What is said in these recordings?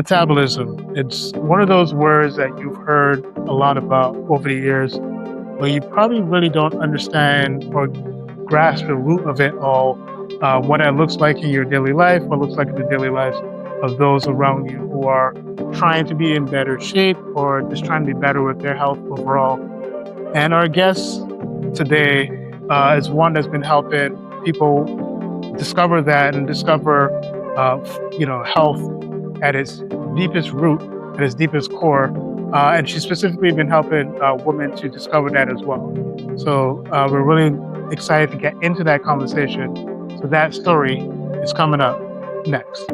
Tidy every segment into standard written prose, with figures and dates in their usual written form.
Metabolism. It's one of those words that you've heard a lot about over the years, but you probably really don't understand or grasp the root of it all, what that looks like in your daily life, what looks like in the daily lives of those around you who are trying to be in better shape or just trying to be better with their health overall. And our guest today is one that's been helping people discover that and discover, health at its deepest root, at its deepest core. And she's specifically been helping women to discover that as well. So we're really excited to get into that conversation. So that story is coming up next.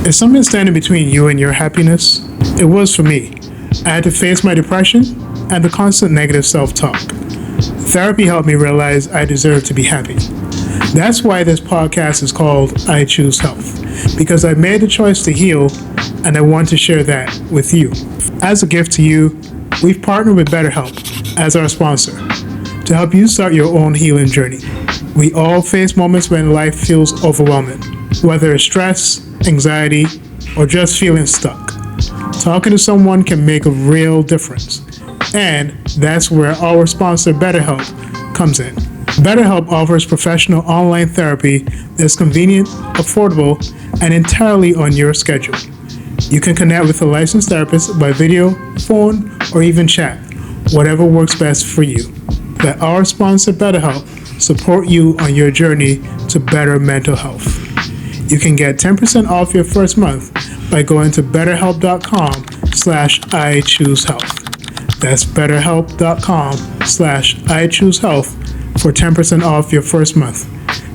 Is something standing between you and your happiness? It was for me. I had to face my depression and the constant negative self-talk. Therapy helped me realize I deserve to be happy. That's why this podcast is called I Choose Health, because I made the choice to heal and I want to share that with you. As a gift to you, we've partnered with BetterHelp as our sponsor to help you start your own healing journey. We all face moments when life feels overwhelming, whether it's stress, anxiety, or just feeling stuck. Talking to someone can make a real difference. And that's where our sponsor BetterHelp comes in. BetterHelp offers professional online therapy that's convenient, affordable, and entirely on your schedule. You can connect with a licensed therapist by video, phone, or even chat, whatever works best for you. Let our sponsor BetterHelp support you on your journey to better mental health. You can get 10% off your first month by going to betterhelp.com/I choose health. That's betterhelp.com/I choose health for 10% off your first month.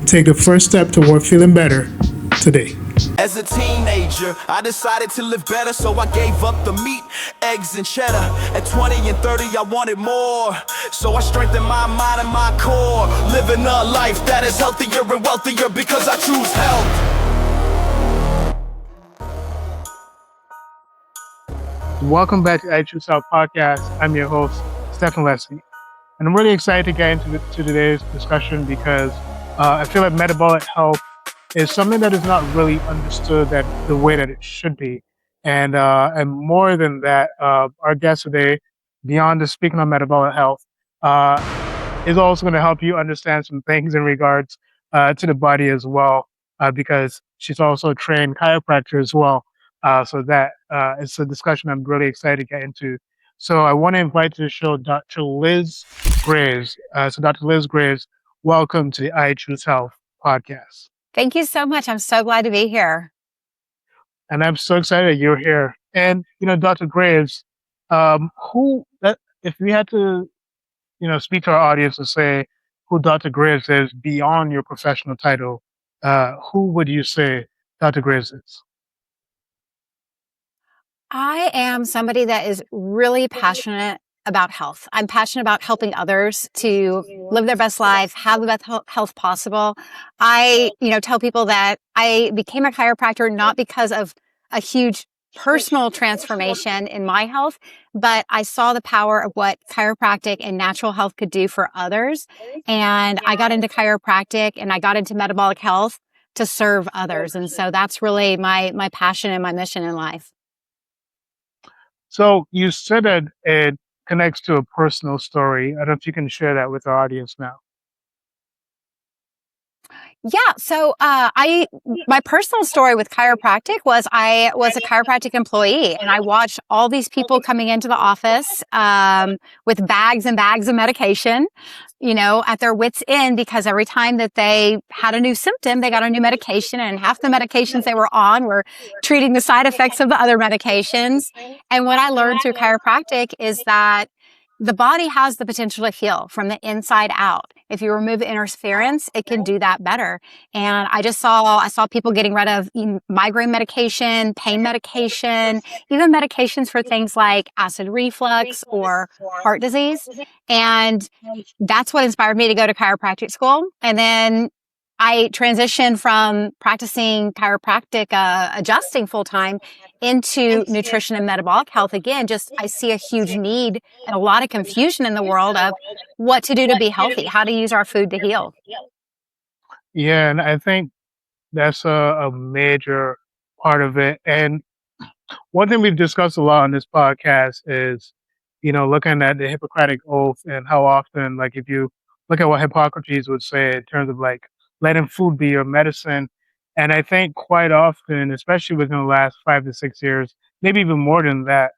Take the first step toward feeling better today. As a teenager, I decided to live better, so I gave up the meat, eggs, and cheddar. At 20 and 30, I wanted more, so I strengthened my mind and my core. Living a life that is healthier and wealthier because I choose health. Welcome back to I Choose Health podcast. I'm your host, Stefan Leslie. And I'm really excited to get into today's discussion because I feel like metabolic health is something that is not really understood that the way that it should be. And more than that, our guest today, beyond just speaking on metabolic health, is also going to help you understand some things in regards to the body as well, because she's also a trained chiropractor as well. So that it's a discussion I'm really excited to get into. So I want to invite to the show Dr. Liz Graves. So Dr. Liz Graves, welcome to the I Choose Health podcast. Thank you so much. I'm so glad to be here. And I'm so excited that you're here. And, Dr. Graves, if we had to, speak to our audience and say who Dr. Graves is beyond your professional title, who would you say Dr. Graves is? I am somebody that is really passionate about health. I'm passionate about helping others to live their best life, have the best health possible. I, tell people that I became a chiropractor not because of a huge personal transformation in my health, but I saw the power of what chiropractic and natural health could do for others. And I got into chiropractic and I got into metabolic health to serve others. And so that's really my passion and my mission in life. So you said that it connects to a personal story. I don't know if you can share that with our audience now. Yeah. So, my personal story with chiropractic was I was a chiropractic employee and I watched all these people coming into the office, with bags and bags of medication, at their wits' end, because every time that they had a new symptom, they got a new medication, and half the medications they were on were treating the side effects of the other medications. And what I learned through chiropractic is that the body has the potential to heal from the inside out. If you remove the interference, it can do that better. And I saw people getting rid of migraine medication, pain medication, even medications for things like acid reflux or heart disease. And that's what inspired me to go to chiropractic school. And then I transitioned from practicing chiropractic, adjusting full time into nutrition and metabolic health. Again, I see a huge need and a lot of confusion in the world of what to do to be healthy, how to use our food to heal. Yeah, and I think that's a major part of it. And one thing we've discussed a lot on this podcast is, looking at the Hippocratic Oath and how often, like, if you look at what Hippocrates would say in terms of like letting food be your medicine. And I think quite often, especially within the last 5 to 6 years, maybe even more than that,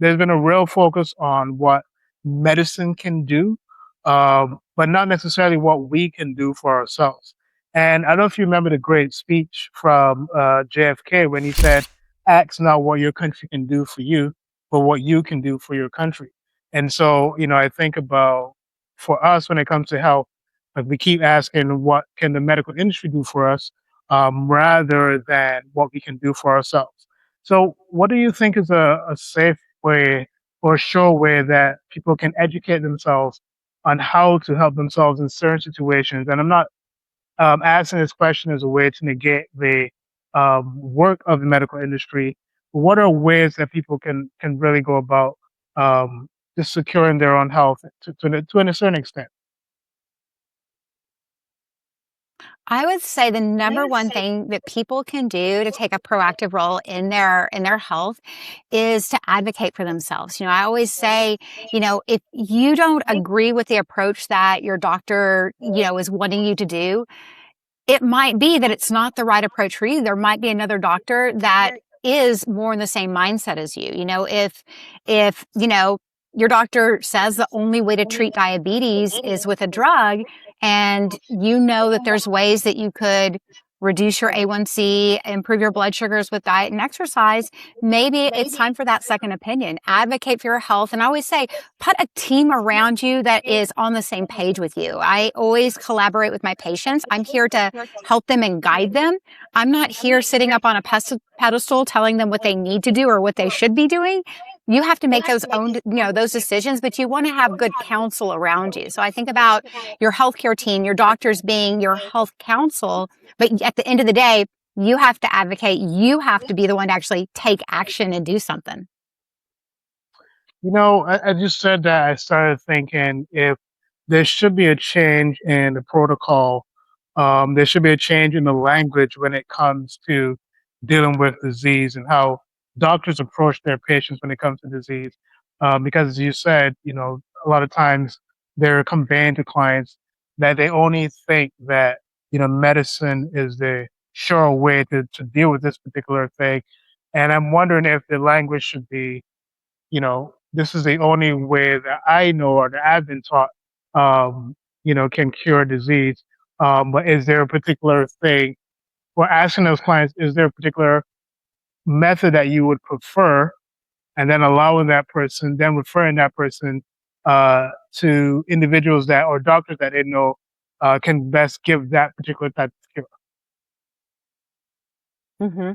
there's been a real focus on what medicine can do, but not necessarily what we can do for ourselves. And I don't know if you remember the great speech from JFK when he said, ask not what your country can do for you, but what you can do for your country. And so, I think about for us when it comes to health, like we keep asking what can the medical industry do for us, rather than what we can do for ourselves. So, what do you think is a safe way or a sure way that people can educate themselves on how to help themselves in certain situations? And I'm not asking this question as a way to negate the work of the medical industry. What are ways that people can really go about um, just securing their own health to a certain extent? I would say the number one thing that people can do to take a proactive role in their health is to advocate for themselves. I always say, if you don't agree with the approach that your doctor, is wanting you to do, it might be that it's not the right approach for you. There might be another doctor that is more in the same mindset as you. If your doctor says the only way to treat diabetes is with a drug, and that there's ways that you could reduce your A1C, improve your blood sugars with diet and exercise, maybe it's time for that second opinion. Advocate for your health. And I always say, put a team around you that is on the same page with you. I always collaborate with my patients. I'm here to help them and guide them. I'm not here sitting up on a pedestal telling them what they need to do or what they should be doing. You have to make those decisions, but you want to have good counsel around you. So I think about your healthcare team, your doctors being your health counsel, but at the end of the day, you have to advocate. You have to be the one to actually take action and do something. I just said that I started thinking if there should be a change in the protocol, there should be a change in the language when it comes to dealing with disease and how doctors approach their patients when it comes to disease. Because as you said, a lot of times they're conveying to clients that they only think that, medicine is the sure way to deal with this particular thing. And I'm wondering if the language should be, this is the only way that I know or that I've been taught, can cure disease. But is there a particular thing, or asking those clients, is there a particular method that you would prefer? And then allowing that person, then referring that person to individuals that or doctors that they know can best give that particular type of cure. hmm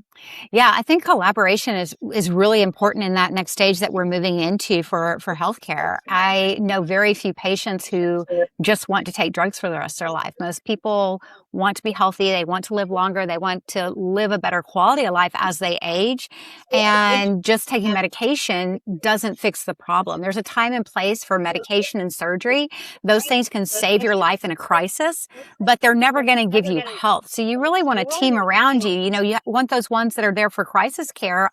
Yeah, I think collaboration is really important in that next stage that we're moving into for healthcare. I know very few patients who just want to take drugs for the rest of their life. Most people want to be healthy, they want to live longer, they want to live a better quality of life as they age, and just taking medication doesn't fix the problem. There's a time and place for medication and surgery. Those things can save your life in a crisis, but they're never going to give you health. So you really want a team around you. You want those ones that are there for crisis care.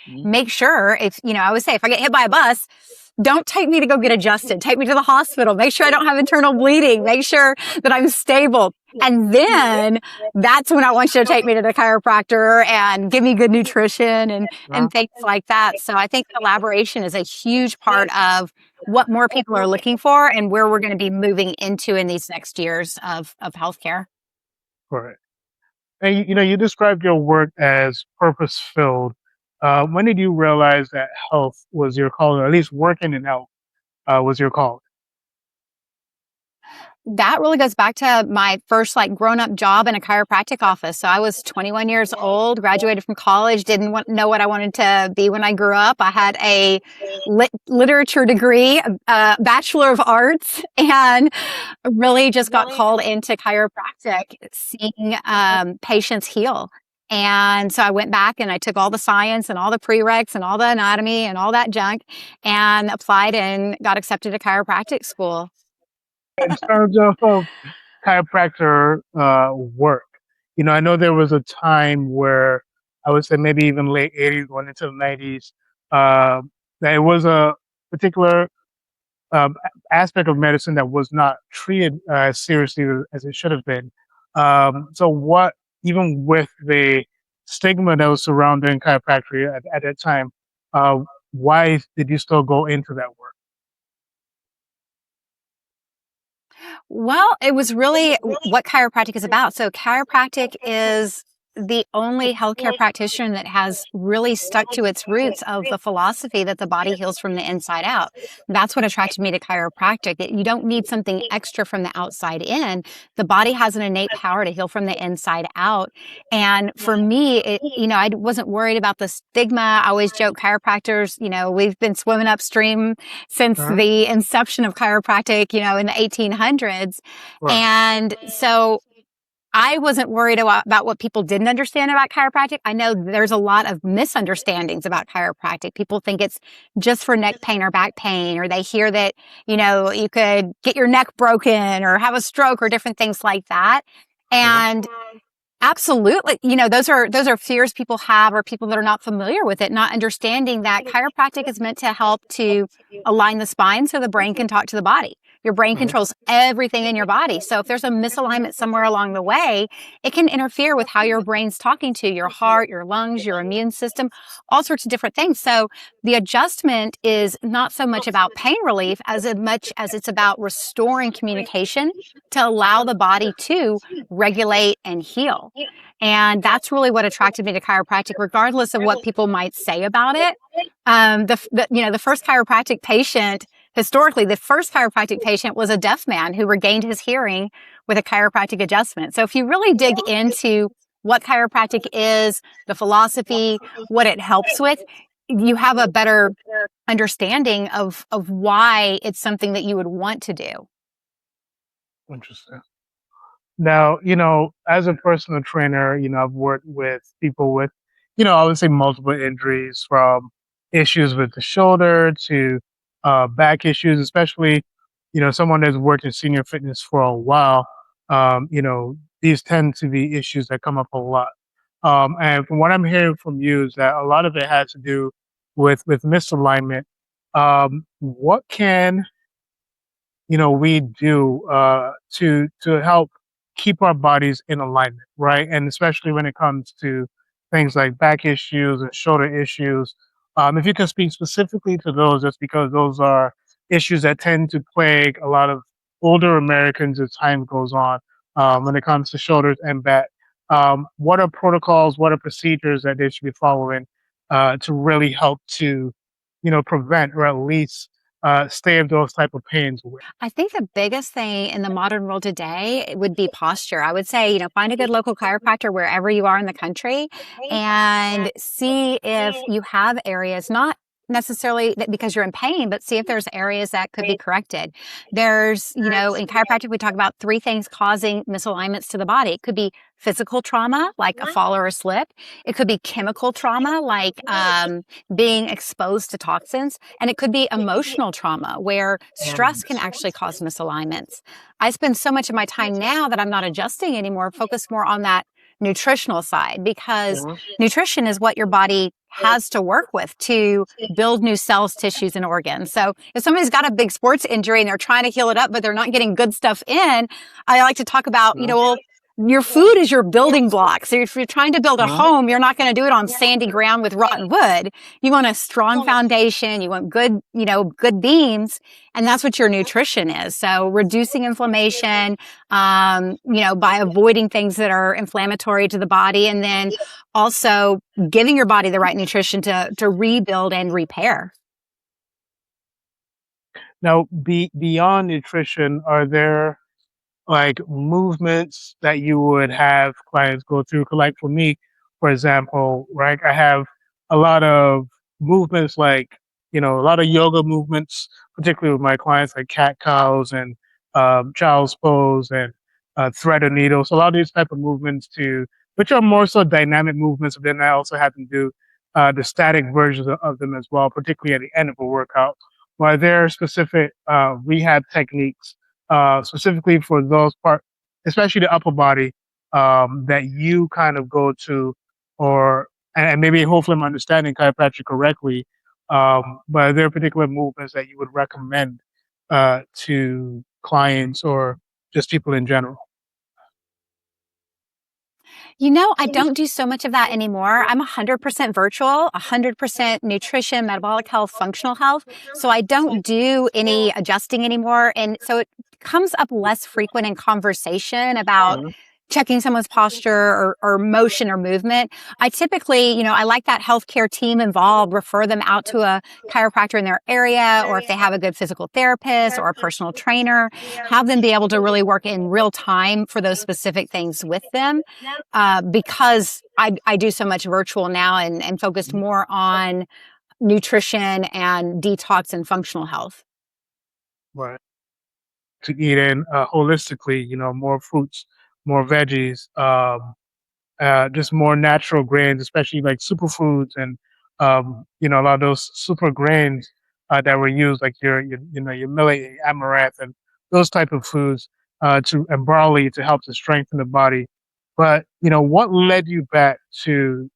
Make sure I always say, if I get hit by a bus, don't take me to go get adjusted. Take me to the hospital. Make sure I don't have internal bleeding. Make sure that I'm stable. And then that's when I want you to take me to the chiropractor and give me good nutrition and things like that. So I think collaboration is a huge part of what more people are looking for and where we're going to be moving into in these next years of healthcare. Correct. And you described your work as purpose filled. When did you realize that health was your calling, or at least working in health was your calling? That really goes back to my first grown up job in a chiropractic office. So I was 21 years old, graduated from college, didn't know what I wanted to be when I grew up. I had a literature degree, a Bachelor of Arts, and really just got called into chiropractic, seeing patients heal. And so I went back and I took all the science and all the prereqs and all the anatomy and all that junk and applied and got accepted to chiropractic school. In terms of chiropractor work, I know there was a time where I would say maybe even late 80s, going into the 90s, uh, that it was a particular aspect of medicine that was not treated as seriously as it should have been. So, what, even with the stigma that was surrounding chiropractic at that time, uh, why did you still go into that work? Well, it was really what chiropractic is about. So chiropractic is the only healthcare practitioner that has really stuck to its roots of the philosophy that the body heals from the inside out. That's what attracted me to chiropractic. That you don't need something extra from the outside in. The body has an innate power to heal from the inside out. And for me, I wasn't worried about the stigma. I always joke chiropractors, we've been swimming upstream since Uh-huh. the inception of chiropractic, in the 1800s. Right. And so I wasn't worried about what people didn't understand about chiropractic. I know there's a lot of misunderstandings about chiropractic. People think it's just for neck pain or back pain, or they hear that, you could get your neck broken or have a stroke or different things like that. Uh-huh. And absolutely. Those are fears people have, or people that are not familiar with it, not understanding that chiropractic is meant to help to align the spine so the brain can talk to the body. Your brain Uh-huh. controls everything in your body. So if there's a misalignment somewhere along the way, it can interfere with how your brain's talking to your heart, your lungs, your immune system, all sorts of different things. So the adjustment is not so much about pain relief as much as it's about restoring communication to allow the body to regulate and heal. And that's really what attracted me to chiropractic, regardless of what people might say about it. The first chiropractic patient, historically, the first chiropractic patient was a deaf man who regained his hearing with a chiropractic adjustment. So if you really dig into what chiropractic is, the philosophy, what it helps with, you have a better understanding of why it's something that you would want to do. Interesting. Now, as a personal trainer, I've worked with people with, I would say multiple injuries, from issues with the shoulder to back issues, especially, someone that's worked in senior fitness for a while. These tend to be issues that come up a lot. And from what I'm hearing from you is that a lot of it has to do with misalignment. What can we do to help keep our bodies in alignment, right? And especially when it comes to things like back issues and shoulder issues. If you can speak specifically to those, that's because those are issues that tend to plague a lot of older Americans as time goes on, when it comes to shoulders and back. What are protocols, what are procedures that they should be following to really help to, prevent, or at least stay of those type of pains away? I think the biggest thing in the modern world today would be posture. I would say, find a good local chiropractor wherever you are in the country and see if you have areas, not necessarily that because you're in pain, but see if there's areas that could be corrected. In chiropractic, we talk about three things causing misalignments to the body. It could be physical trauma, like a fall or a slip. It could be chemical trauma, like being exposed to toxins. And it could be emotional trauma, where stress can actually cause misalignments. I spend so much of my time now that I'm not adjusting anymore, focus more on that nutritional side, because nutrition is what your body has to work with to build new cells, tissues, and organs. So if somebody's got a big sports injury and they're trying to heal it up, but they're not getting good stuff in, I like to talk about, well, your food is your building block. So if you're trying to build a home, you're not going to do it on sandy ground with rotten wood. You want a strong foundation. You want good beams. And that's what your nutrition is. So reducing inflammation, by avoiding things that are inflammatory to the body, and then also giving your body the right nutrition to rebuild and repair. Now, beyond nutrition, are there like movements that you would have clients go through? 'Cause, like, for me, for example, right, I have a lot of movements, like, a lot of yoga movements, particularly with my clients, like cat cows and child's pose and thread and needle. So a lot of these type of movements too, which are more so dynamic movements, but then I also have to do the static versions of them as well, particularly at the end of a workout. Are there specific rehab techniques specifically for those part, especially the upper body, that you kind of go to, or and maybe hopefully I'm understanding chiropractic correctly, but are there particular movements that you would recommend to clients or just people in general? I don't do so much of that anymore. I'm 100% virtual, 100% nutrition, metabolic health, functional health. So I don't do any adjusting anymore. And so it comes up less frequent in conversation about Mhm. checking someone's posture or motion or movement. I typically, I like that healthcare team involved, refer them out to a chiropractor in their area, or if they have a good physical therapist or a personal trainer, have them be able to really work in real time for those specific things with them. Because I do so much virtual now and focused more on nutrition and detox and functional health. Right. To eat in holistically, more fruits, more veggies, just more natural grains, especially like superfoods and a lot of those super grains that were used, like your millet, your amaranth, and those type of foods and barley to help to strengthen the body. But what led you back to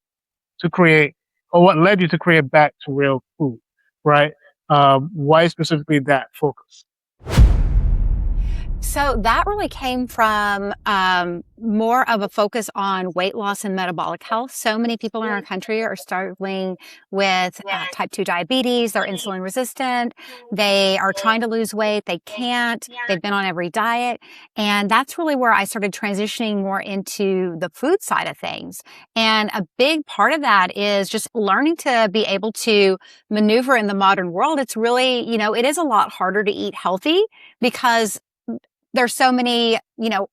create, or what led you to create back to real food, right? Why specifically that focus? So that really came from more of a focus on weight loss and metabolic health. So many people in our country are struggling with type 2 diabetes. They're insulin resistant. They are trying to lose weight. They can't. They've been on every diet. And that's really where I started transitioning more into the food side of things. And a big part of that is just learning to be able to maneuver in the modern world. It's really, it is a lot harder to eat healthy because there's so many,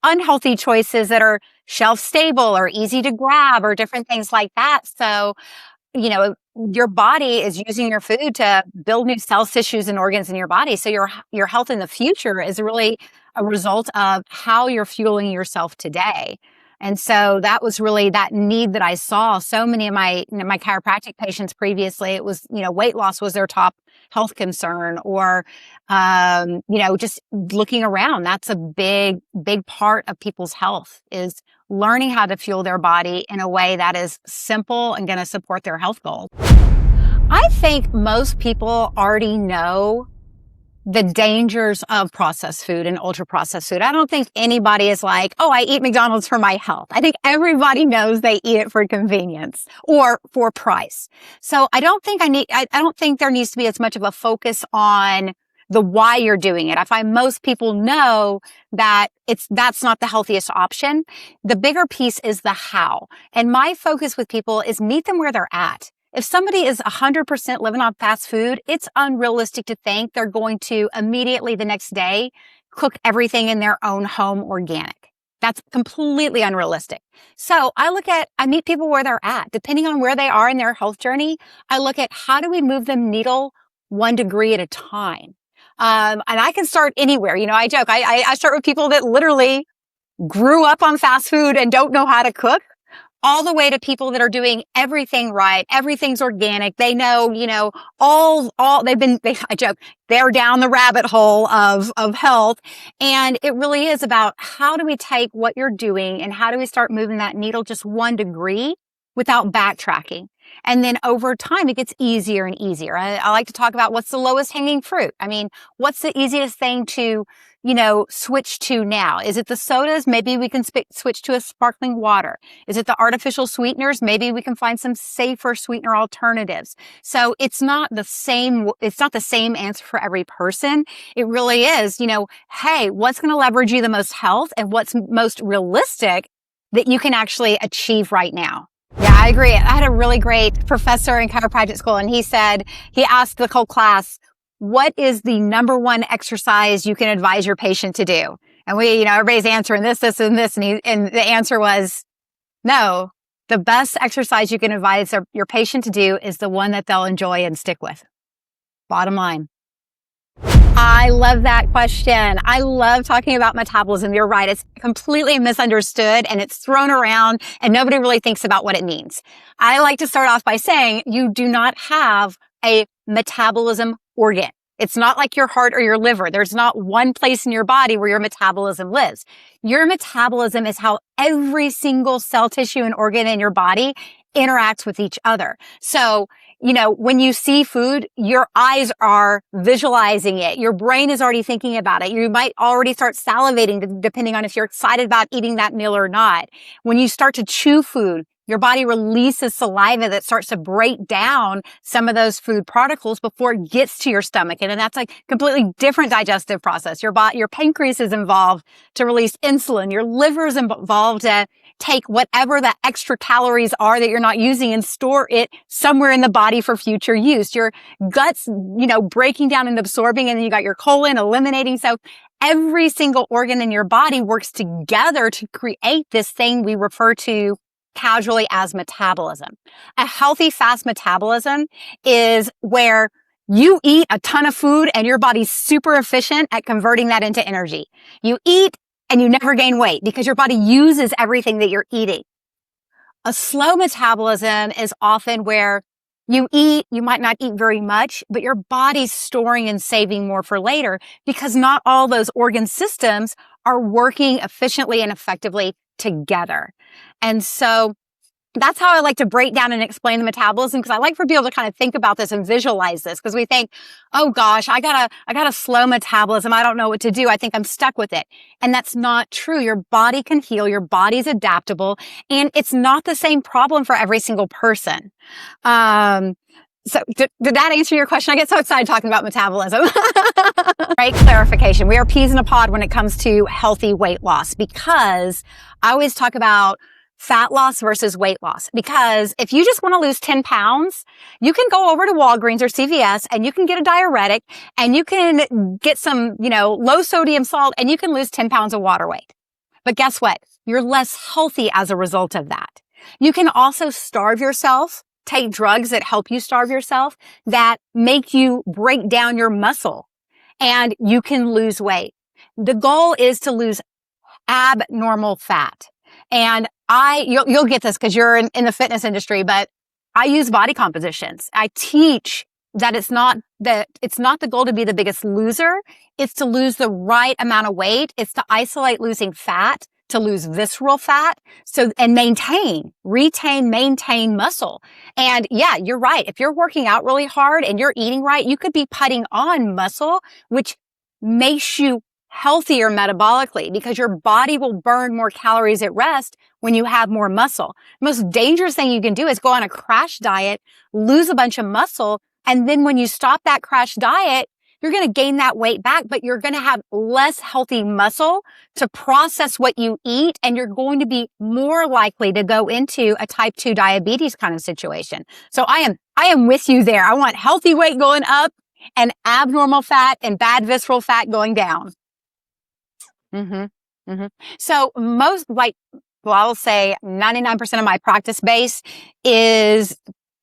unhealthy choices that are shelf stable or easy to grab or different things like that. So, your body is using your food to build new cells, tissues, and organs in your body. So your health in the future is really a result of how you're fueling yourself today. And so that was really that need that I saw. So many of my chiropractic patients previously, it was, weight loss was their top health concern, or, just looking around. That's a big, big part of people's health, is learning how to fuel their body in a way that is simple and going to support their health goals. I think most people already know the dangers of processed food and ultra processed food. I don't think anybody is like, oh, I eat McDonald's for my health. I think everybody knows they eat it for convenience or for price. So I don't think there needs to be as much of a focus on the why you're doing it. I find most people know that that's not the healthiest option. The bigger piece is the how. And my focus with people is meet them where they're at. If somebody is 100% living on fast food, it's unrealistic to think they're going to immediately the next day cook everything in their own home organic. That's completely unrealistic. So I meet people where they're at. Depending on where they are in their health journey, I look at how do we move them needle 1 degree at a time. And I can start anywhere. I joke. I start with people that literally grew up on fast food and don't know how to cook, all the way to people that are doing everything right. Everything's organic. They know, I joke, they're down the rabbit hole of health. And it really is about how do we take what you're doing and how do we start moving that needle just 1 degree without backtracking. And then over time, it gets easier and easier. I like to talk about what's the lowest hanging fruit. I mean, what's the easiest thing to, switch to now? Is it the sodas? Maybe we can switch to a sparkling water. Is it the artificial sweeteners? Maybe we can find some safer sweetener alternatives. So it's not the same answer for every person. It really is, hey, what's going to leverage you the most health and what's most realistic that you can actually achieve right now. Yeah, I agree. I had a really great professor in chiropractic school, and he asked the whole class, what is the number one exercise you can advise your patient to do? And everybody's answering this, and this. And the answer was, no, the best exercise you can advise your patient to do is the one that they'll enjoy and stick with. Bottom line. I love that question. I love talking about metabolism. You're right. It's completely misunderstood and it's thrown around and nobody really thinks about what it means. I like to start off by saying you do not have a metabolism organ. It's not like your heart or your liver. There's not one place in your body where your metabolism lives. Your metabolism is how every single cell, tissue, and organ in your body interacts with each other. So, when you see food, your eyes are visualizing it. Your brain is already thinking about it. You might already start salivating depending on if you're excited about eating that meal or not. When you start to chew food, your body releases saliva that starts to break down some of those food particles before it gets to your stomach. And that's like completely different digestive process. Your pancreas is involved to release insulin. Your liver is involved to take whatever the extra calories are that you're not using and store it somewhere in the body for future use. Your guts, breaking down and absorbing, and then you got your colon eliminating. So every single organ in your body works together to create this thing we refer to casually as metabolism. A healthy, fast metabolism is where you eat a ton of food and your body's super efficient at converting that into energy. You eat and you never gain weight because your body uses everything that you're eating. A slow metabolism is often where you eat, you might not eat very much, but your body's storing and saving more for later because not all those organ systems are working efficiently and effectively together. And so that's how I like to break down and explain the metabolism, because I like for people to kind of think about this and visualize this, because we think, oh gosh, I got a slow metabolism. I don't know what to do. I think I'm stuck with it. And that's not true. Your body can heal. Your body's adaptable, and it's not the same problem for every single person. So did that answer your question? I get so excited talking about metabolism. Right, clarification. We are peas in a pod when it comes to healthy weight loss, because I always talk about fat loss versus weight loss. Because if you just want to lose 10 pounds, you can go over to Walgreens or CVS and you can get a diuretic and you can get some, low sodium salt and you can lose 10 pounds of water weight. But guess what? You're less healthy as a result of that. You can also starve yourself, take drugs that help you starve yourself, that make you break down your muscle, and you can lose weight. The goal is to lose abnormal fat. And you'll get this because you're in the fitness industry, but I use body compositions. I teach that it's not the goal to be the biggest loser. It's to lose the right amount of weight. It's to isolate losing fat, to lose visceral fat, and maintain muscle. And yeah, you're right. If you're working out really hard and you're eating right, you could be putting on muscle, which makes you healthier metabolically, because your body will burn more calories at rest when you have more muscle. The most dangerous thing you can do is go on a crash diet, lose a bunch of muscle, and then when you stop that crash diet, you're going to gain that weight back, but you're going to have less healthy muscle to process what you eat, and you're going to be more likely to go into a type 2 diabetes kind of situation. So I am with you there. I want healthy weight going up and abnormal fat and bad visceral fat going down. So I'll say 99% of my practice base is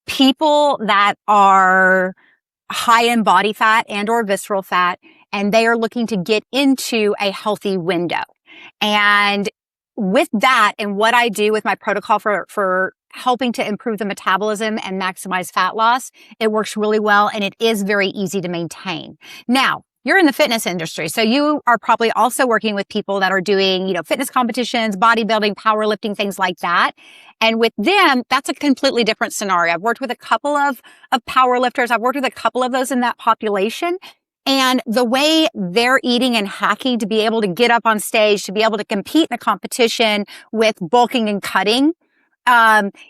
people that are high in body fat and or visceral fat, and they are looking to get into a healthy window. And with that, and what I do with my protocol for helping to improve the metabolism and maximize fat loss, it works really well, and it is very easy to maintain. Now, you're in the fitness industry, so you are probably also working with people that are doing, fitness competitions, bodybuilding, powerlifting, things like that. And with them, that's a completely different scenario. I've worked with a couple of powerlifters. I've worked with a couple of those in that population. And the way they're eating and hacking to be able to get up on stage, to be able to compete in a competition with bulking and cutting,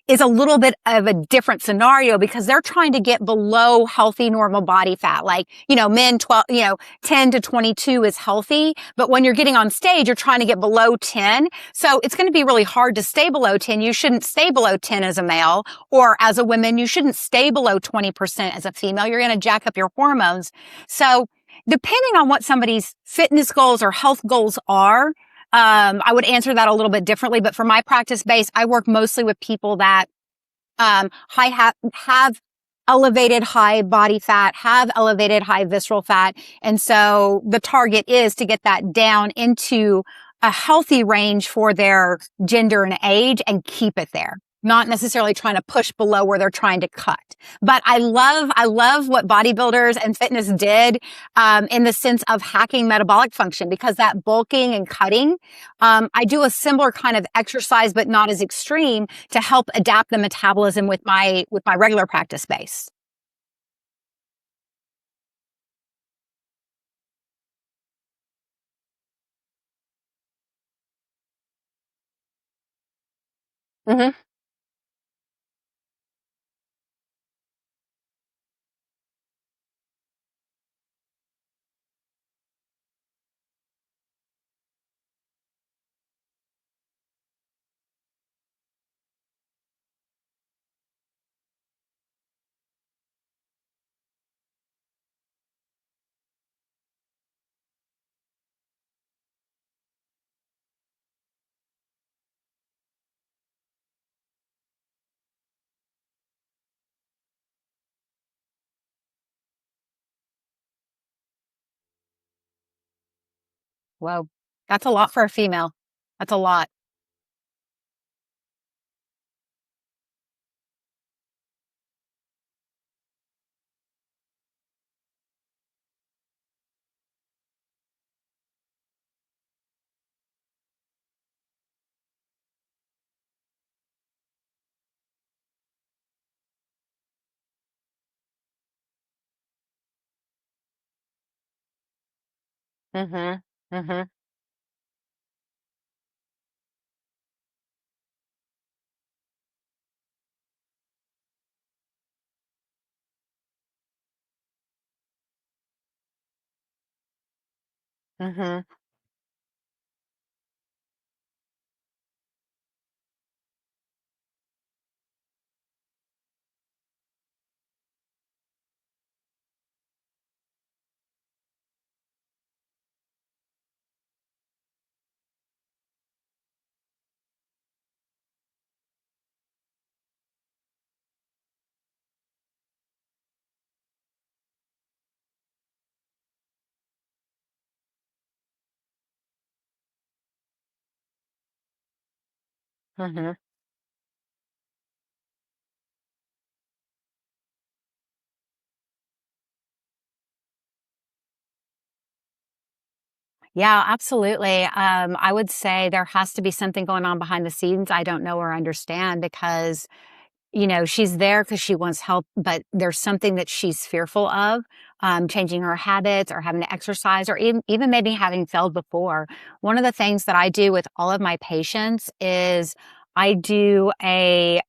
is a little bit of a different scenario, because they're trying to get below healthy normal body fat. Like, men 10 to 22 is healthy, but when you're getting on stage, you're trying to get below 10. So it's going to be really hard to stay below 10. You shouldn't stay below 10 as a male, or as a woman, you shouldn't stay below 20% as a female. You're going to jack up your hormones. So depending on what somebody's fitness goals or health goals are, I would answer that a little bit differently, but for my practice base, I work mostly with people that have elevated high body fat, have elevated high visceral fat. And so the target is to get that down into a healthy range for their gender and age and keep it there. not necessarily trying to push below where they're trying to cut. But I love what bodybuilders and fitness did, in the sense of hacking metabolic function, because that bulking and cutting, I do a similar kind of exercise, but not as extreme, to help adapt the metabolism with my regular practice base. Mm-hmm. Whoa, that's a lot for a female. That's a lot. Mm-hmm. Mm-hmm. Mm-hmm. Mm-hmm. Yeah, absolutely. I would say there has to be something going on behind the scenes I don't know or understand, because she's there because she wants help, but there's something that she's fearful of, changing her habits or having to exercise, or even maybe having failed before. One of the things that I do with all of my patients is I do like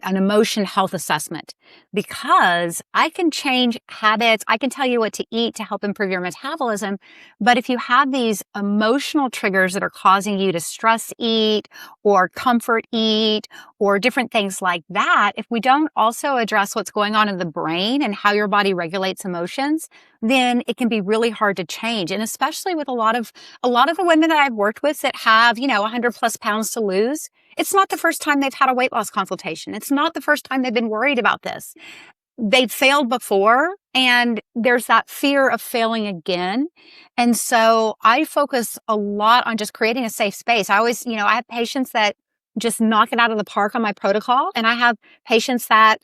an emotion health assessment, because I can change habits. I can tell you what to eat to help improve your metabolism. But if you have these emotional triggers that are causing you to stress eat or comfort eat or different things like that, if we don't also address what's going on in the brain and how your body regulates emotions, then it can be really hard to change. And especially with a lot of the women that I've worked with that have, 100+ pounds to lose, it's not the first time they've had a weight loss consultation. It's not the first time they've been worried about this. They've failed before, and there's that fear of failing again. And so I focus a lot on just creating a safe space. I always, I have patients that just knock it out of the park on my protocol, and I have patients that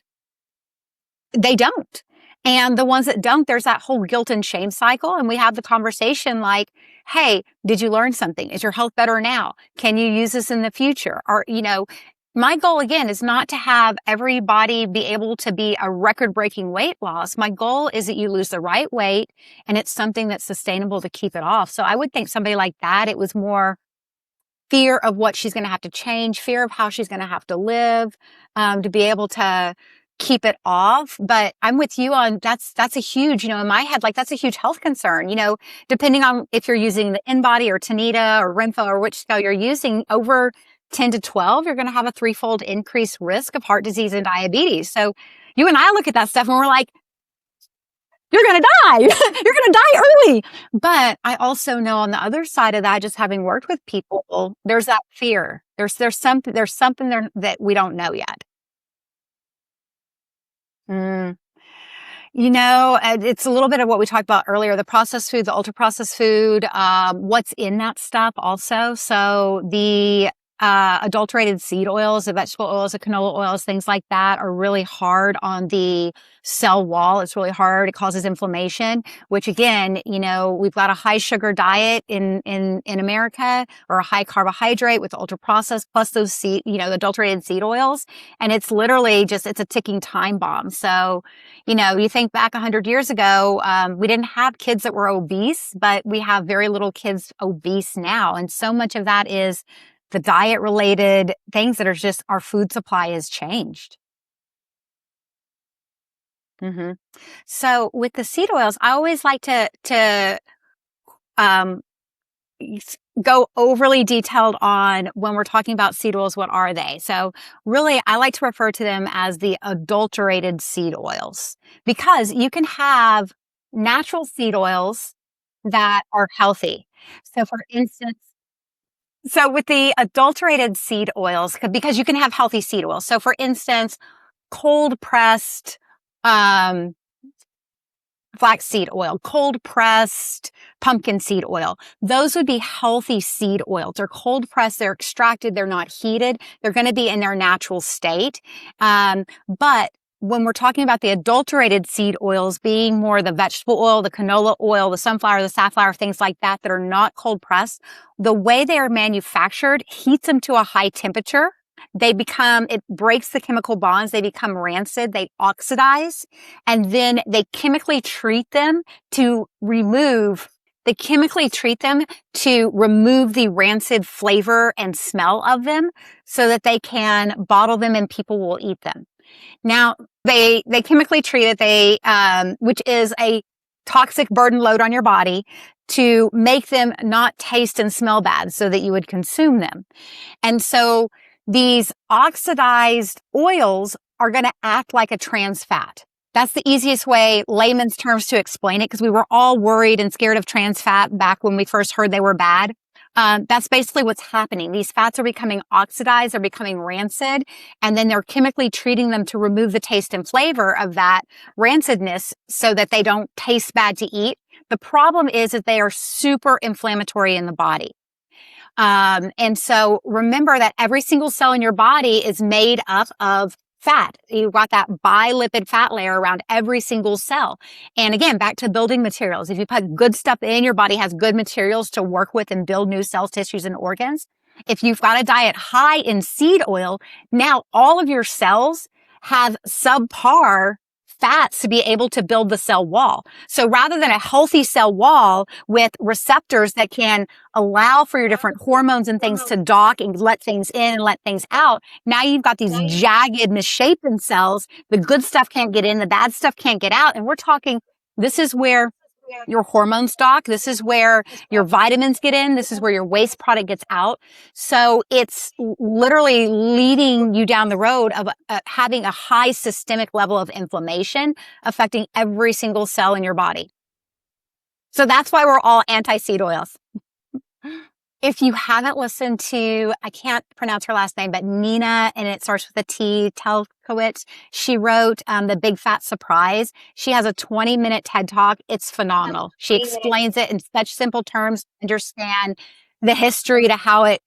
they don't. And the ones that don't, there's that whole guilt and shame cycle. And we have the conversation like, hey, did you learn something? Is your health better now? Can you use this in the future? Or, my goal again is not to have everybody be able to be a record breaking weight loss. My goal is that you lose the right weight and it's something that's sustainable to keep it off. So I would think somebody like that, it was more fear of what she's going to have to change, fear of how she's going to have to live, to be able to keep it off. But I'm with you on that's a huge, in my head, like that's a huge health concern, depending on if you're using the InBody or Tanita or Renpho or which scale you're using, over 10 to 12, you're going to have a threefold increased risk of heart disease and diabetes. So you and I look at that stuff and we're like, you're going to die. You're going to die early. But I also know on the other side of that, just having worked with people, there's that fear. There's something there that we don't know yet. Mm. It's a little bit of what we talked about earlier, the processed food, the ultra processed food, what's in that stuff also. So adulterated seed oils, the vegetable oils, the canola oils, things like that are really hard on the cell wall. It's really hard. It causes inflammation, which again, we've got a high sugar diet in America, or a high carbohydrate with ultra processed plus those the adulterated seed oils. And it's literally it's a ticking time bomb. So, you think back 100 years ago, we didn't have kids that were obese, but we have very little kids obese now. And so much of that is the diet related things that are just our food supply has changed. Mm-hmm. So with the seed oils, I always like to um, go overly detailed on when we're talking about seed oils. What are they? So really, I like to refer to them as the adulterated seed oils, because you can have natural seed oils that are healthy. So for instance, with the adulterated seed oils, because you can have healthy seed oils. So for instance, cold pressed, flaxseed oil, cold pressed pumpkin seed oil. Those would be healthy seed oils. They're cold pressed, they're extracted, they're not heated. They're going to be in their natural state. But when we're talking about the adulterated seed oils being more the vegetable oil, the canola oil, the sunflower, the safflower, things like that are not cold pressed, the way they are manufactured heats them to a high temperature. It breaks the chemical bonds. They become rancid. They oxidize. And then they chemically treat them to remove the rancid flavor and smell of them, so that they can bottle them and people will eat them. Now, they chemically treat it, which is a toxic burden load on your body, to make them not taste and smell bad so that you would consume them. And so these oxidized oils are going to act like a trans fat. That's the easiest way, layman's terms, to explain it, because we were all worried and scared of trans fat back when we first heard they were bad. That's basically what's happening. These fats are becoming oxidized, they're becoming rancid, and then they're chemically treating them to remove the taste and flavor of that rancidness so that they don't taste bad to eat. The problem is that they are super inflammatory in the body. And so remember that every single cell in your body is made up of fat. You've got that bilipid fat layer around every single cell. And again, back to building materials. If you put good stuff in, your body has good materials to work with and build new cells, tissues, and organs. If you've got a diet high in seed oil, now all of your cells have subpar fats to be able to build the cell wall. So rather than a healthy cell wall with receptors that can allow for your different hormones and things to dock and let things in and let things out, now you've got these jagged, misshapen cells. The good stuff can't get in, the bad stuff can't get out. And we're talking, this is where your hormones dock. This is where your vitamins get in. This is where your waste product gets out. So it's literally leading you down the road of having a high systemic level of inflammation affecting every single cell in your body. So that's why we're all anti-seed oils. If you haven't listened to, I can't pronounce her last name, but Nina, and it starts with a T, Telkowitz, she wrote The Big Fat Surprise. She has a 20-minute TED Talk. It's phenomenal. She explains it in such simple terms, understand the history to how it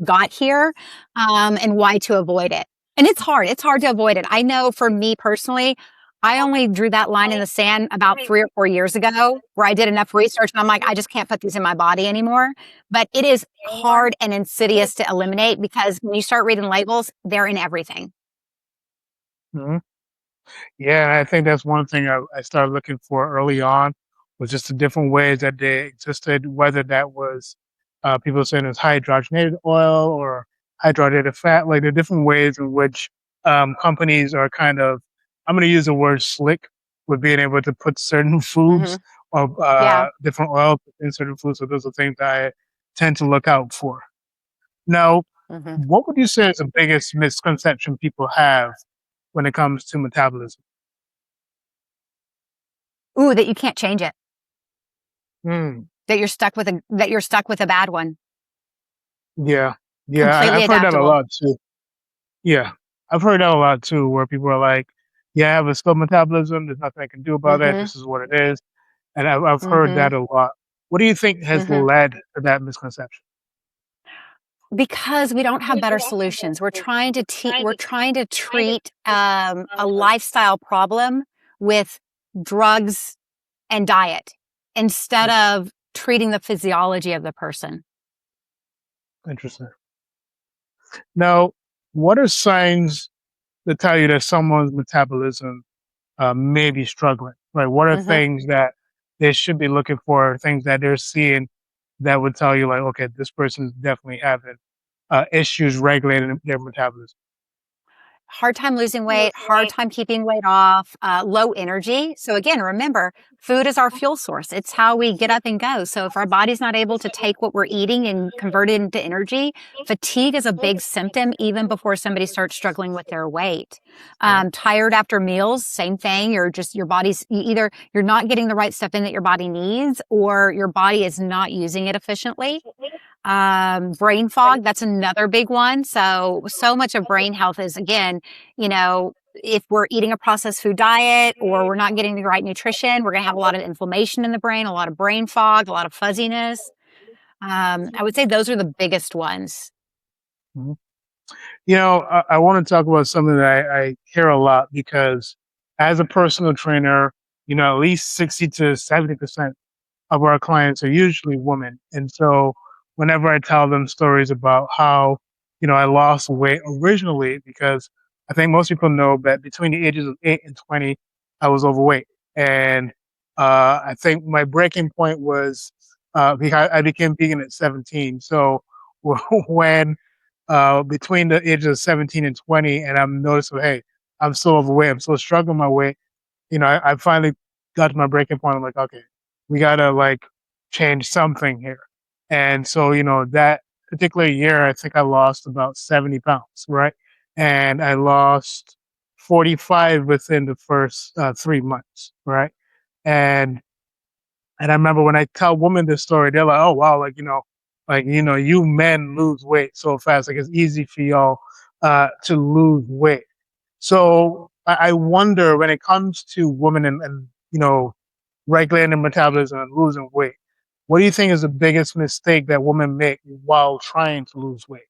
got here, and why to avoid it. And it's hard. It's hard to avoid it. I know for me personally, I only drew that line in the sand about 3 or 4 years ago, where I did enough research and I'm like, I just can't put these in my body anymore. But it is hard and insidious to eliminate, because when you start reading labels, they're in everything. Mhm. Yeah, I think that's one thing I started looking for early on, was just the different ways that they existed, whether that was people saying it's hydrogenated oil or hydrogenated fat, like the different ways in which companies are kind of, I'm going to use the word slick, with being able to put certain foods or Yeah. different oils in certain foods. So those are things that I tend to look out for. Now, what would you say is the biggest misconception people have when it comes to metabolism? Ooh, that you can't change it. Mm, That you're stuck with a bad one. yeah, Completely I've heard that a adaptable. lot too. Yeah, I've heard that a lot too, where people are like, "Yeah, I have a slow metabolism. There's nothing I can do about it. Mm-hmm. This is what it is." And I've heard Mm-hmm. that a lot. What do you think has Mm-hmm. led to that misconception? Because we don't have better solutions. We're trying to treat a lifestyle problem with drugs and diet instead of treating the physiology of the person. Interesting. Now, what are signs that tell you that someone's metabolism may be struggling? Right? What are Mhm. things that they should be looking for? Things that they're seeing that would tell you, like, okay, this person's definitely having issues regulating their metabolism. Hard time losing weight, hard time keeping weight off, low energy. So again, remember, food is our fuel source. It's how we get up and go. So if our body's not able to take what we're eating and convert it into energy, fatigue is a big symptom even before somebody starts struggling with their weight. Right. Tired after meals, same thing. Your body's either you're not getting the right stuff in that your body needs, or your body is not using it efficiently. Brain fog, that's another big one. So much of brain health is, again, if we're eating a processed food diet or we're not getting the right nutrition, we're going to have a lot of inflammation in the brain, a lot of brain fog, a lot of fuzziness. I would say those are the biggest ones. Mhm. I want to talk about something that I hear a lot because as a personal trainer, at least 60 to 70% of our clients are usually women. And so whenever I tell them stories about how, I lost weight originally, because I think most people know that between the ages of 8 and 20, I was overweight. And I think my breaking point was because I became vegan at 17. So when between the ages of 17 and 20, and I'm noticing, hey, I'm still overweight, I'm still struggling my weight, I finally got to my breaking point. I'm like, okay, we gotta like change something here. And so, that particular year, I think I lost about 70 pounds, right? And I lost 45 within the first 3 months, right? And I remember when I tell women this story, they're like, "Oh wow, you men lose weight so fast. Like it's easy for y'all to lose weight." So I wonder when it comes to women and regulating their metabolism and losing weight, what do you think is the biggest mistake that women make while trying to lose weight?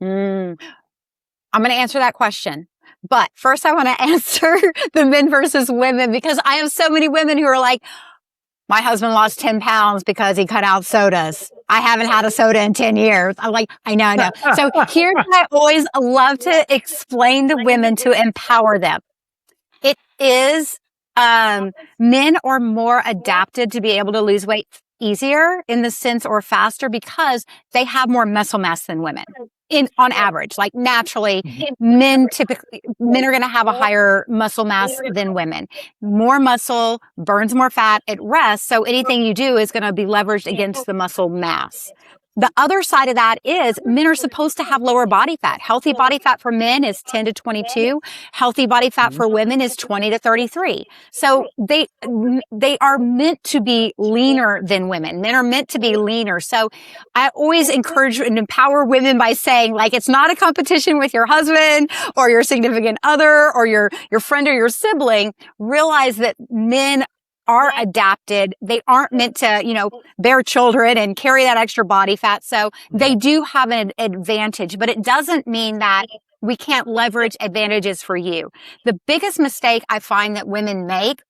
Mm, I'm going to answer that question. But first, I want to answer the men versus women, because I have so many women who are like, my husband lost 10 pounds because he cut out sodas. I haven't had a soda in 10 years. I'm like, I know, I know. So here's what I always love to explain to women to empower them. It is, men are more adapted to be able to lose weight easier in the sense, or faster, because they have more muscle mass than women. On average, like naturally, men are going to have a higher muscle mass than women. More muscle burns more fat at rest. So anything you do is going to be leveraged against the muscle mass. The other side of that is men are supposed to have lower body fat. Healthy body fat for men is 10 to 22. Healthy body fat for women is 20 to 33. So they are meant to be leaner than women. Men are meant to be leaner. So I always encourage and empower women by saying, like, it's not a competition with your husband or your significant other or your friend or your sibling. Realize that men are adapted. They aren't meant to, bear children and carry that extra body fat. So they do have an advantage, but it doesn't mean that we can't leverage advantages for you. The biggest mistake I find that women make,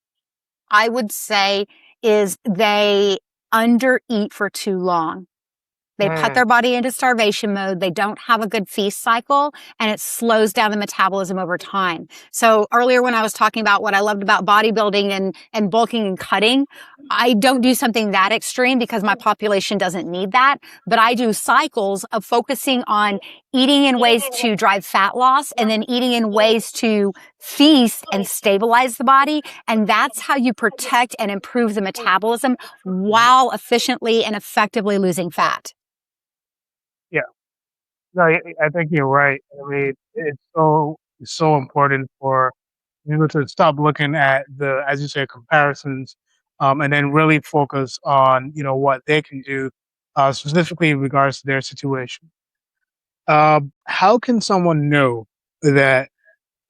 I would say, is they undereat for too long. They put their body into starvation mode. They don't have a good feast cycle, and it slows down the metabolism over time. So earlier when I was talking about what I loved about bodybuilding and bulking and cutting, I don't do something that extreme because my population doesn't need that. But I do cycles of focusing on eating in ways to drive fat loss and then eating in ways to feast and stabilize the body. And that's how you protect and improve the metabolism while efficiently and effectively losing fat. Yeah, no, I think you're right. I mean, it's so important for people to stop looking at the, as you say, comparisons, and then really focus on what they can do, specifically in regards to their situation. How can someone know that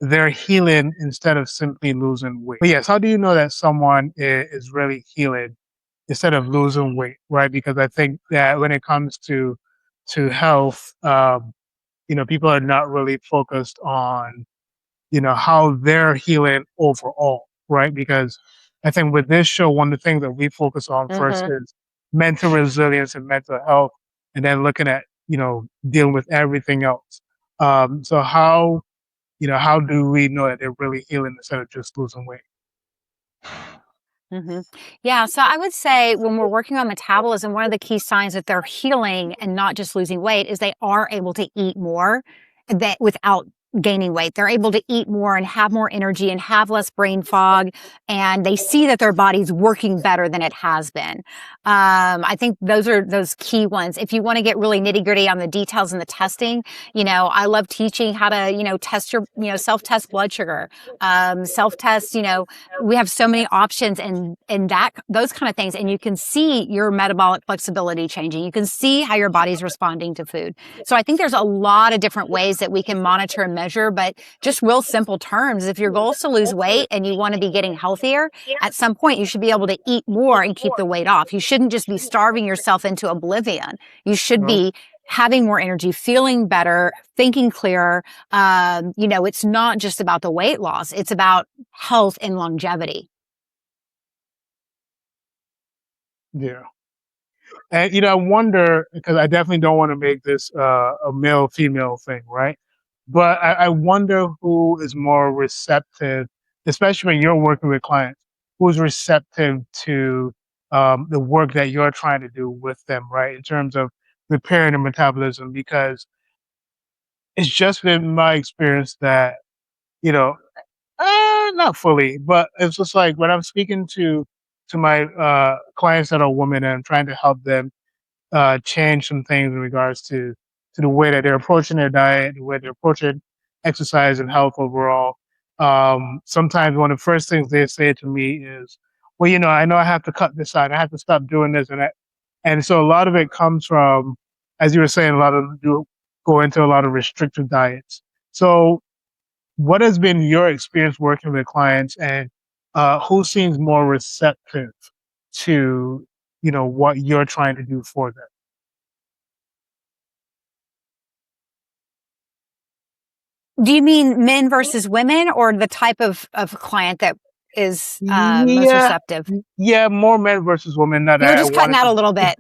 they're healing instead of simply losing weight? But yes, how do you know that someone is really healing instead of losing weight, right? Because I think that when it comes to to health, people are not really focused on, how they're healing overall, right? Because I think with this show, one of the things that we focus on first is mental resilience and mental health, and then looking at, dealing with everything else. So how do we know that they're really healing instead of just losing weight? hmm Yeah, so I would say when we're working on metabolism, one of the key signs that they're healing and not just losing weight is they are able to eat more that without gaining weight. They're able to eat more and have more energy and have less brain fog, and they see that their body's working better than it has been. I think those are those key ones. If you want to get really nitty gritty on the details and the testing, I love teaching how to, test your, self-test blood sugar, self-test, we have so many options and that those kind of things, and you can see your metabolic flexibility changing. You can see how your body's responding to food. So I think there's a lot of different ways that we can monitor and measure, but just real simple terms. If your goal is to lose weight and you want to be getting healthier, at some point you should be able to eat more and keep the weight off. You shouldn't just be starving yourself into oblivion. You should No. be having more energy, feeling better, thinking clearer. It's not just about the weight loss. It's about health and longevity. Yeah. And I wonder, because I definitely don't want to make this a male female thing, right? But I wonder who is more receptive, especially when you're working with clients, who's receptive to the work that you're trying to do with them, right? In terms of repairing the metabolism, because it's just been my experience that, you know, not fully, but it's just like when I'm speaking to my clients that are women and I'm trying to help them change some things in regards to the way that they're approaching their diet, the way they're approaching exercise and health overall. Sometimes one of the first things they say to me is, "Well, I know I have to cut this out. I have to stop doing this and that." And so a lot of it comes from, as you were saying, a lot of them do go into a lot of restrictive diets. So, what has been your experience working with clients, and who seems more receptive to what you're trying to do for them? Do you mean men versus women or the type of client that is most Yeah, receptive? yeah, more men versus women. Not You were that I just cutting wanted out to. a little bit.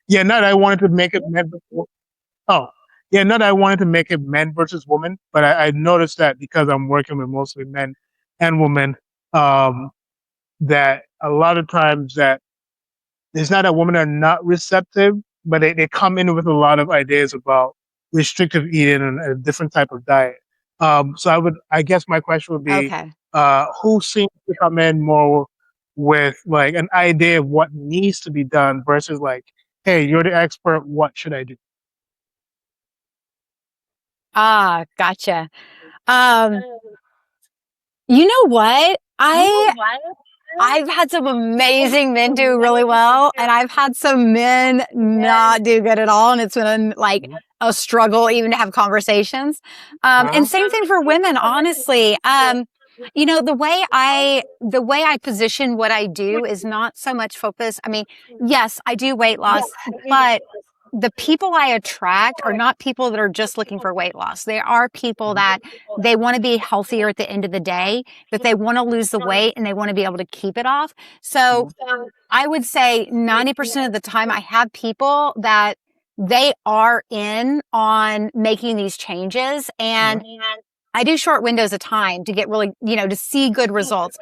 Yeah, not that I wanted to make it men. Oh, yeah, not that I wanted to make it men versus women, but I noticed that because I'm working with mostly men and women, um, that a lot of times that it's not that women are not receptive, but they come in with a lot of ideas about restrictive eating and a different type of diet. So I guess my question would be, Okay. who seems to come in more with like an idea of what needs to be done versus like, hey, you're the expert, what should I do? Ah, gotcha. Um, you know what? I've had some amazing men do really well, and I've had some men not do good at all, and it's been like a struggle even to have conversations. And Uh-huh. same thing for women, honestly. The way I position what I do is not so much focus. I mean, yes, I do weight loss, but the people I attract are not people that are just looking for weight loss. They are people that they want to be healthier at the end of the day, that they want to lose the weight and they want to be able to keep it off. So I would say 90% of the time I have people that they are in on making these changes, and I do short windows of time to get really, to see good results.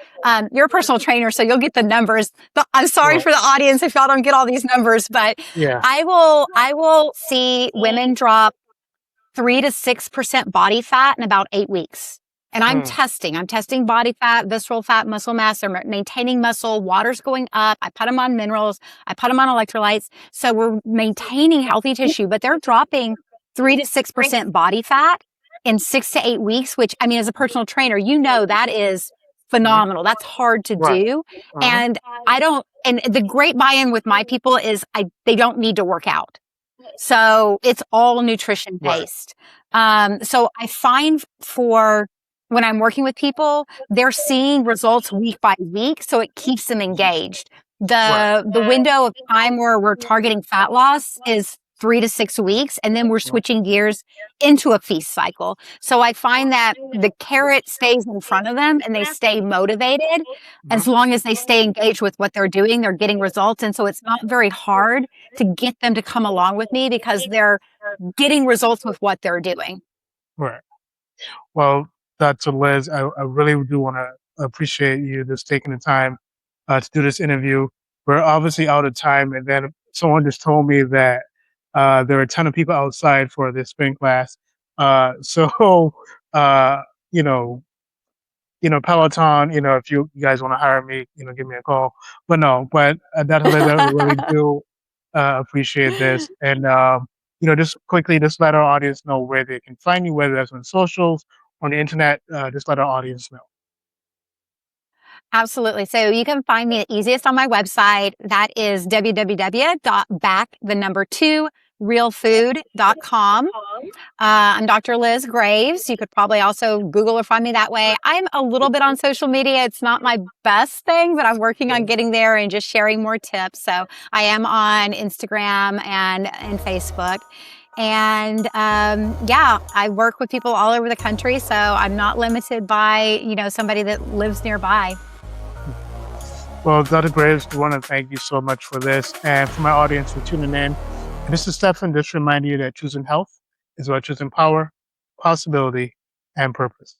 You're a personal trainer, so you'll get the numbers. I'm sorry Right. for the audience if y'all don't get all these numbers, but Yeah. I will see women drop 3 to 6% body fat in about 8 weeks. And Mm. I'm testing body fat, visceral fat, muscle mass. They're maintaining muscle. Water's going up. I put them on minerals. I put them on electrolytes. So we're maintaining healthy tissue, but they're dropping 3 to 6% body fat in 6 to 8 weeks, which I mean, as a personal trainer, that is Mhm. phenomenal. That's hard to Right. do. Uh-huh. And and the great buy-in with my people is they don't need to work out. So it's all nutrition Right. based. So I find for when I'm working with people, they're seeing results week by week, so it keeps them engaged. Right. The window of time where we're targeting fat loss is 3 to 6 weeks, and then we're switching gears into a feast cycle. So I find that the carrot stays in front of them and they stay motivated. As long as they stay engaged with what they're doing, they're getting results. And so it's not very hard to get them to come along with me because they're getting results with what they're doing. Right. Well, Dr. Liz, I really do want to appreciate you just taking the time to do this interview. We're obviously out of time, and then someone just told me that there are a ton of people outside for this spin class. So, uh, you know, Peloton, if you guys want to hire me, give me a call. But no, but Dr. Liz, I really do appreciate this. And, just quickly, just let our audience know where they can find you, whether that's on socials, on the internet, just let our audience know. Absolutely. So you can find me the easiest on my website. That is www.back2realfood.com. I'm Dr. Liz Graves. You could probably also Google or find me that way. I'm a little bit on social media. It's not my best thing, but I'm working on getting there and just sharing more tips. So I am on Instagram and Facebook. And I work with people all over the country. So I'm not limited by, somebody that lives nearby. Well, Dr. Graves, I want to thank you so much for this. And for my audience for tuning in, this is Stefan, just reminding you that choosing health is about choosing power, possibility, and purpose.